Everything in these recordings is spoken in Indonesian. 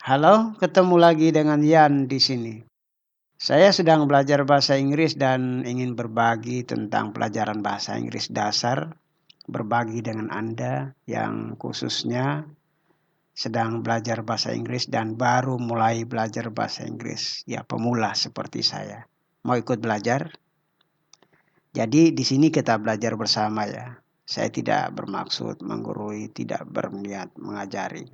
Halo, ketemu lagi dengan Yan di sini. Saya sedang belajar bahasa Inggris dan ingin berbagi tentang pelajaran bahasa Inggris dasar, berbagi dengan Anda yang khususnya sedang belajar bahasa Inggris dan baru mulai belajar bahasa Inggris. Ya, pemula seperti saya. Mau ikut belajar? Jadi di sini kita belajar bersama ya. Saya tidak bermaksud menggurui, tidak berniat mengajari.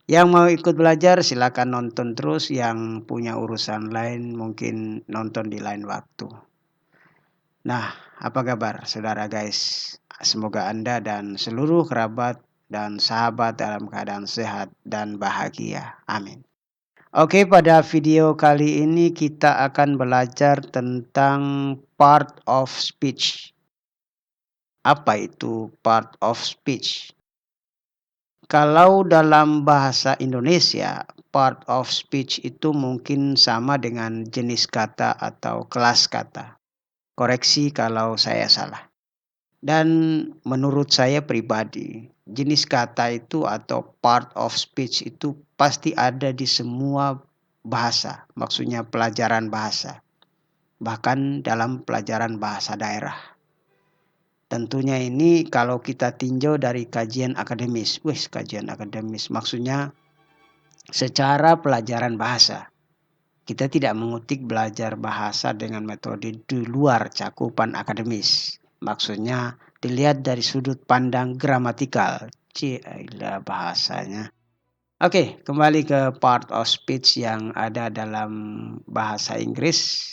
Yang mau ikut belajar silakan nonton terus, yang punya urusan lain mungkin nonton di lain waktu. Nah, apa kabar saudara guys? Semoga Anda dan seluruh kerabat dan sahabat dalam keadaan sehat dan bahagia. Amin. Oke, pada video kali ini kita akan belajar tentang part of speech. Apa itu part of speech? Kalau dalam bahasa Indonesia, part of speech itu mungkin sama dengan jenis kata atau kelas kata. Koreksi kalau saya salah. Dan menurut saya pribadi, jenis kata itu atau part of speech itu pasti ada di semua bahasa. Maksudnya pelajaran bahasa. Bahkan dalam pelajaran bahasa daerah. Tentunya ini kalau kita tinjau dari kajian akademis. Kajian akademis maksudnya secara pelajaran bahasa. Kita tidak mengutip belajar bahasa dengan metode di luar cakupan akademis. Maksudnya dilihat dari sudut pandang gramatikal. Cila bahasanya. Oke, kembali ke part of speech yang ada dalam bahasa Inggris.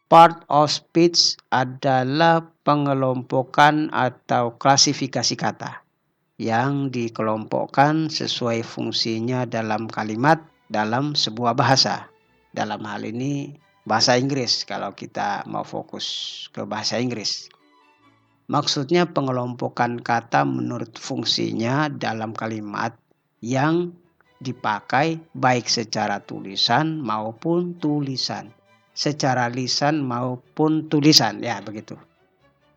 Part of speech adalah pengelompokan atau klasifikasi kata yang dikelompokkan sesuai fungsinya dalam kalimat dalam sebuah bahasa. Dalam hal ini bahasa Inggris kalau kita mau fokus ke bahasa Inggris. Maksudnya pengelompokan kata menurut fungsinya dalam kalimat yang dipakai baik secara tulisan maupun tulisan. Secara lisan maupun tulisan, ya begitu.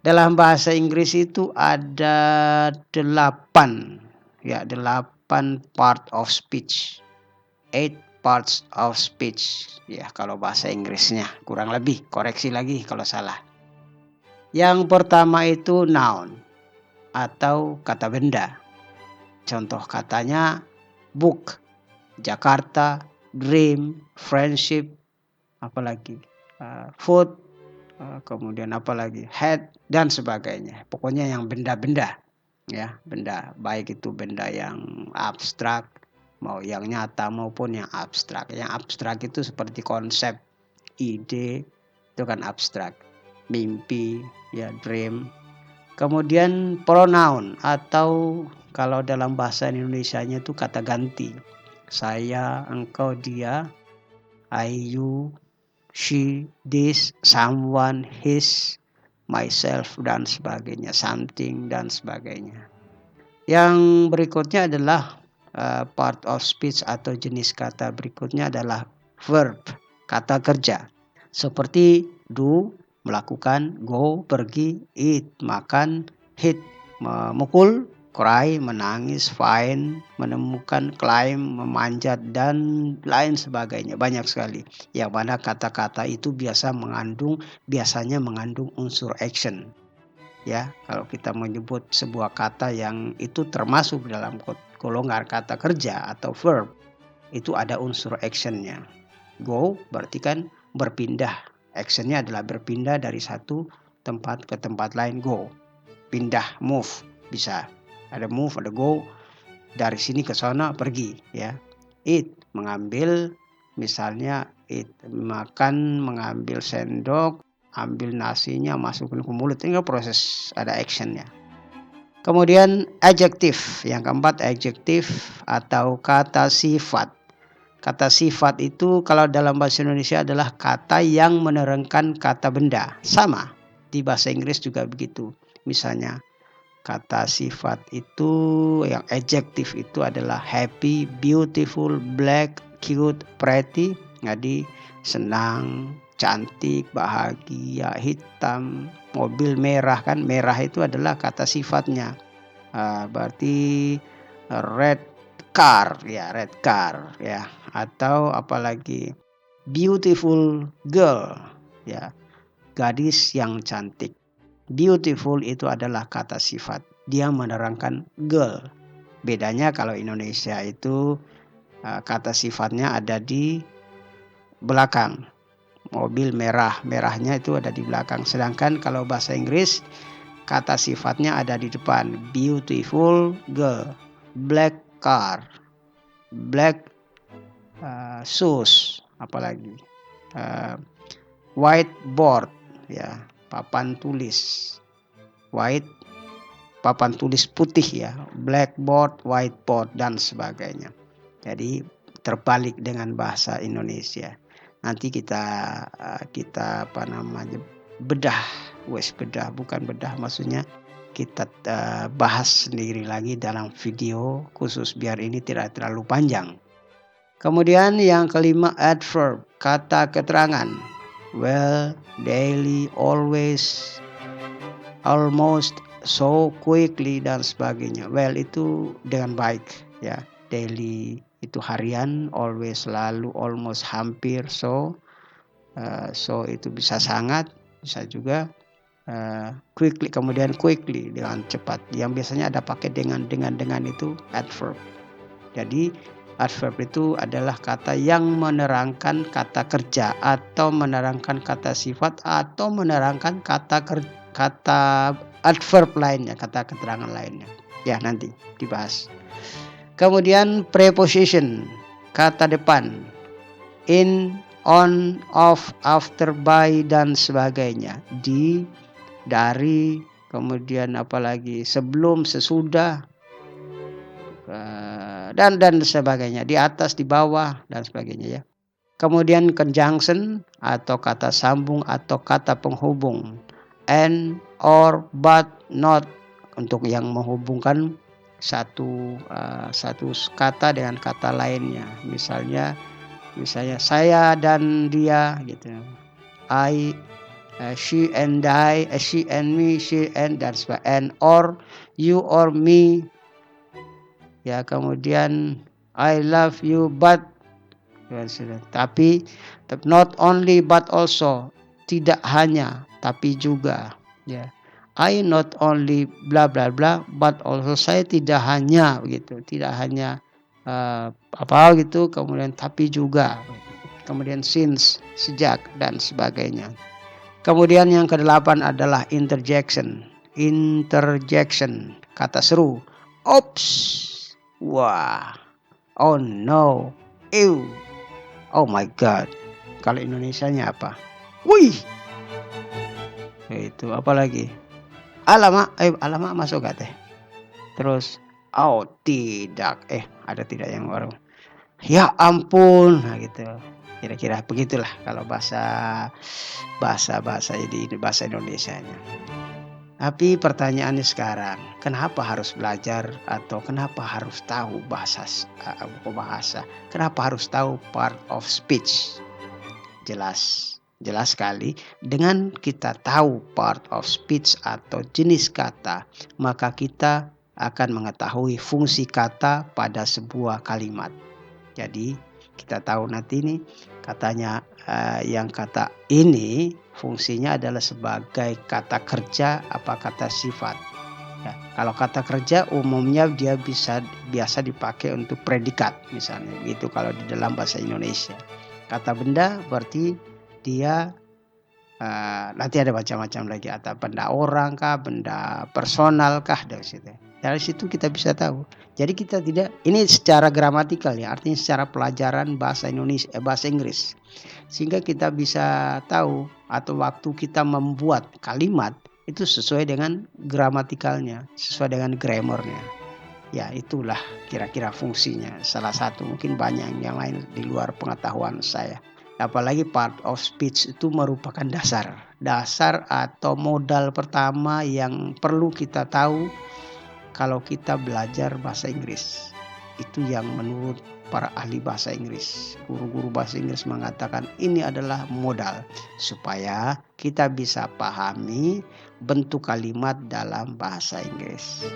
Dalam bahasa Inggris itu ada 8 part of speech. 8 parts of speech. Ya, kalau bahasa Inggrisnya kurang lebih, koreksi lagi kalau salah. Yang pertama itu noun atau kata benda. Contoh katanya book, Jakarta, dream, friendship, apalagi food, kemudian apalagi head dan sebagainya. Pokoknya yang benda-benda ya, benda baik itu benda yang abstrak mau yang nyata maupun yang abstrak. Yang abstrak itu seperti konsep, ide itu kan abstrak. Mimpi ya, dream. Kemudian pronoun atau kalau dalam bahasa Indonesianya itu kata ganti. Saya, engkau, dia, I, you, she, this, someone, his, myself, dan sebagainya, something, dan sebagainya. Yang berikutnya adalah part of speech atau jenis kata berikutnya adalah verb, kata kerja. Seperti do, melakukan, go, pergi, eat, makan, hit, memukul, cry, menangis, find, menemukan, climb, memanjat, dan lain sebagainya. Banyak sekali. Yang mana kata-kata itu biasanya mengandung unsur action. Ya, kalau kita menyebut sebuah kata yang itu termasuk dalam golongan kata kerja atau verb, itu ada unsur actionnya. Go berarti kan berpindah. Actionnya adalah berpindah dari satu tempat ke tempat lain. Go, pindah, move, bisa. Ada move, ada go, dari sini ke sana, pergi. Ya. Eat, mengambil, misalnya eat, makan, mengambil sendok, ambil nasinya, masukin ke mulut. Ini proses, ada actionnya. Kemudian adjektif. Yang keempat adjektif atau kata sifat. Kata sifat itu kalau dalam bahasa Indonesia adalah kata yang menerangkan kata benda. Sama, di bahasa Inggris juga begitu. Misalnya kata sifat itu yang adjektif itu adalah happy, beautiful, black, cute, pretty. Jadi senang, cantik, bahagia, hitam, mobil merah kan. Merah itu adalah kata sifatnya. Berarti red car, ya red car, ya. Atau apalagi beautiful girl, ya, gadis yang cantik. Beautiful itu adalah kata sifat. Dia menerangkan girl. Bedanya kalau Indonesia itu kata sifatnya ada di belakang. Mobil merah, merahnya itu ada di belakang. Sedangkan kalau bahasa Inggris kata sifatnya ada di depan. Beautiful girl, black car, black shoes, apalagi whiteboard, ya, papan tulis. White, papan tulis putih, ya, blackboard, whiteboard, dan sebagainya. Jadi terbalik dengan bahasa Indonesia. Nanti kita bedah, bukan bedah, maksudnya kita bahas sendiri lagi dalam video khusus biar ini tidak terlalu panjang. Kemudian yang kelima, adverb, kata keterangan. Well, daily, always, almost, so, quickly, dan sebagainya. Well itu dengan baik, ya. Daily itu harian, always selalu, almost hampir, so itu bisa sangat, bisa juga quickly, kemudian quickly dengan cepat. Yang biasanya ada pakai dengan itu adverb. Jadi adverb itu adalah kata yang menerangkan kata kerja atau menerangkan kata sifat atau menerangkan kata adverb lainnya, kata keterangan lainnya. Ya, nanti dibahas. Kemudian preposition, kata depan. In, on, of, after, by, dan sebagainya. Di, dari, kemudian apalagi sebelum, sesudah, dan sebagainya. Di atas, di bawah, dan sebagainya, ya. Kemudian conjunction atau kata sambung atau kata penghubung. And, or, but, not, untuk yang menghubungkan satu kata dengan kata lainnya. Misalnya saya dan dia, gitu. I, she and I, she and me, she and, dan sebagainya. And, or, you or me, ya. Kemudian I love you but, tapi not only but also, tidak hanya tapi juga, ya. I not only bla bla bla but also, saya tidak hanya begitu, tidak hanya gitu, kemudian tapi juga, kemudian since, sejak, dan sebagainya. Kemudian yang kedelapan adalah interjection, kata seru. Oops, wah, oh no, ew, oh my god. Kalau Indonesianya apa? Wih, itu apa lagi? Alamak, alamak masuk gak teh? Terus, oh tidak, ada tidak yang baru. Ya ampun, nah gitu. Kira-kira begitulah kalau bahasa Indonesianya. Tapi pertanyaannya sekarang, kenapa harus belajar atau kenapa harus tahu bahasa? Kenapa harus tahu part of speech? Jelas sekali, dengan kita tahu part of speech atau jenis kata, maka kita akan mengetahui fungsi kata pada sebuah kalimat. Jadi kita tahu nanti nih katanya, yang kata ini fungsinya adalah sebagai kata kerja apa kata sifat. Ya, kalau kata kerja umumnya dia biasa dipakai untuk predikat misalnya gitu kalau di dalam bahasa Indonesia. Kata benda berarti dia nanti ada macam-macam lagi, atau benda orang kah, benda personal kah, dari situ. Dari situ kita bisa tahu. Jadi kita tidak, ini secara gramatikal ya, artinya secara pelajaran bahasa Indonesia, bahasa Inggris. Sehingga kita bisa tahu atau waktu kita membuat kalimat itu sesuai dengan gramatikalnya, sesuai dengan grammarnya. Ya itulah kira-kira fungsinya. Salah satu, mungkin banyak yang lain di luar pengetahuan saya. Apalagi part of speech itu merupakan dasar atau modal pertama yang perlu kita tahu kalau kita belajar bahasa Inggris. Itu yang menurut para ahli bahasa Inggris, guru-guru bahasa Inggris mengatakan ini adalah modal supaya kita bisa pahami bentuk kalimat dalam bahasa Inggris.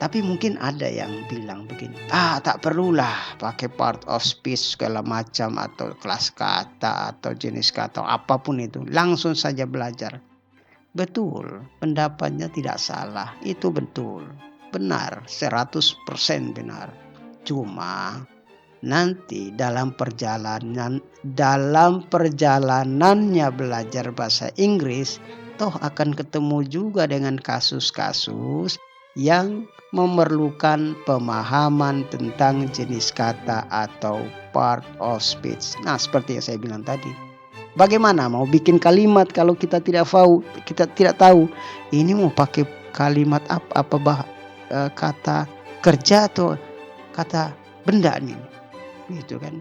Tapi mungkin ada yang bilang mungkin. Tak perlulah pakai part of speech segala macam atau kelas kata atau jenis kata apapun itu. Langsung saja belajar. Betul, pendapatnya tidak salah. Itu betul. Benar, 100% benar. Cuma nanti dalam perjalanannya belajar bahasa Inggris, toh akan ketemu juga dengan kasus-kasus yang memerlukan pemahaman tentang jenis kata atau part of speech. Nah, seperti yang saya bilang tadi. Bagaimana mau bikin kalimat kalau kita tidak tahu ini mau pakai kalimat kata kerja atau kata benda nih, gitu kan.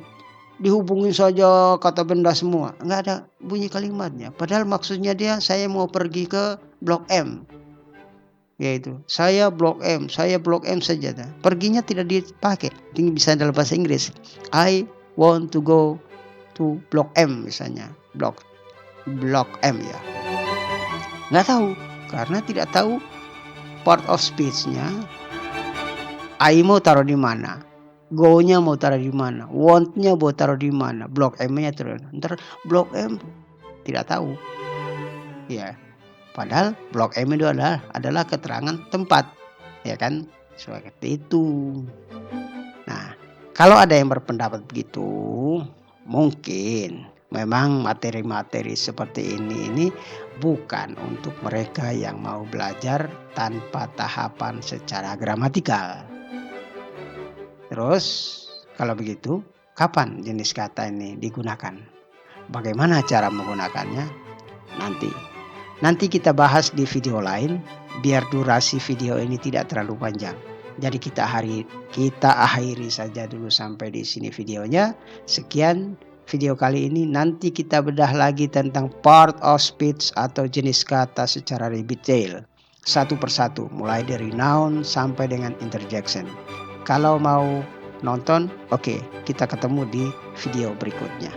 Dihubungin saja kata benda semua, nggak ada bunyi kalimatnya. Padahal maksudnya dia saya mau pergi ke Blok M. Yaitu saya Blok M saja. Perginya tidak dipakai. Ini bisa dalam bahasa Inggris. I want to go to Blok M misalnya. Blok M ya. Nggak tahu karena tidak tahu part of speech-nya. I mau taruh di mana? Go-nya mau taruh di mana? Want-nya mau taruh di mana? Blok M-nya taruh. Ntar Blok M tidak tahu. Ya. Padahal Blok M itu adalah keterangan tempat, ya kan? Seperti itu. Nah, kalau ada yang berpendapat begitu, mungkin memang materi-materi seperti ini bukan untuk mereka yang mau belajar tanpa tahapan secara gramatikal. Terus, kalau begitu, kapan jenis kata ini digunakan? Bagaimana cara menggunakannya? Nanti kita bahas di video lain, biar durasi video ini tidak terlalu panjang. Jadi kita akhiri saja dulu sampai di sini videonya. Sekian video kali ini, nanti kita bedah lagi tentang part of speech atau jenis kata secara lebih detail. Satu persatu, mulai dari noun sampai dengan interjection. Kalau mau nonton, oke, kita ketemu di video berikutnya.